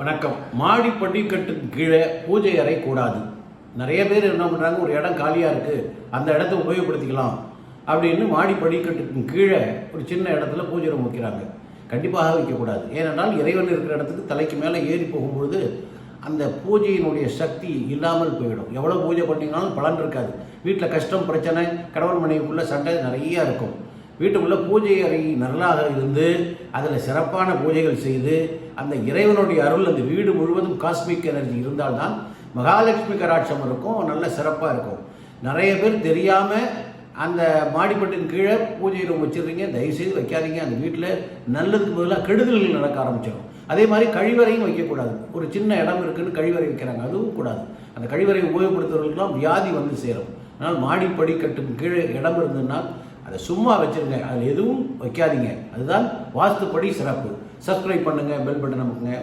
வணக்கம். மாடி படிக்கட்டுக்கு கீழே பூஜை அறை கூடாது. நிறைய பேர் என்ன பண்ணுறாங்க, ஒரு இடம் காலியாக இருக்குது, அந்த இடத்த உபயோகப்படுத்திக்கலாம் அப்படின்னு மாடி படிக்கட்டுக்கு கீழே ஒரு சின்ன இடத்துல பூஜை ரூம் வைக்கிறாங்க. கண்டிப்பாக வைக்கக்கூடாது. ஏனென்றால் இறைவன் இருக்கிற இடத்துக்கு தலைக்கு மேலே ஏறி போகும்பொழுது அந்த பூஜையினுடைய சக்தி இல்லாமல் போயிடும். எவ்வளோ பூஜை பண்ணிங்கனாலும் பலன் இருக்காது. வீட்டில் கஷ்டம், பிரச்சனை, கணவன் மனைவிக்குள்ளே சண்டை நிறையா இருக்கும். வீட்டுக்குள்ளே பூஜை அறை நல்லாக இருந்து அதில் சிறப்பான பூஜைகள் செய்து அந்த இறைவனுடைய அருள் அந்த வீடு முழுவதும் காஸ்மிக் எனர்ஜி இருந்தால்தான் மகாலட்சுமி கடாட்சம் இருக்கும், நல்ல சிறப்பாக இருக்கும். நிறைய பேர் தெரியாமல் அந்த மாடிப்பட்டின் கீழே பூஜை ரூம் வச்சுருக்கீங்க. தயவுசெய்து வைக்காதீங்க. அந்த வீட்டில் நல்லதுக்கு பதிலாக கெடுதல்கள் நடக்க ஆரம்பிச்சிடும். அதே மாதிரி கழிவறையும் வைக்கக்கூடாது. ஒரு சின்ன இடம் இருக்குன்னு கழிவறை வைக்கிறாங்க, அதுவும் கூடாது. அந்த கழிவறை உபயோகப்படுத்துவர்களுக்கெல்லாம் வியாதி வந்து சேரும். அதனால் மாடிப்படி கட்டுக்கு கீழே இடம் இருந்ததுன்னா அதை சும்மா வச்சுருங்க, அதில் எதுவும் வைக்காதீங்க. அதுதான் வாஸ்துப்படி சிறப்பு. சப்ஸ்கிரைப் பண்ணுங்கள், பெல் பட்டன் அமுக்குங்க.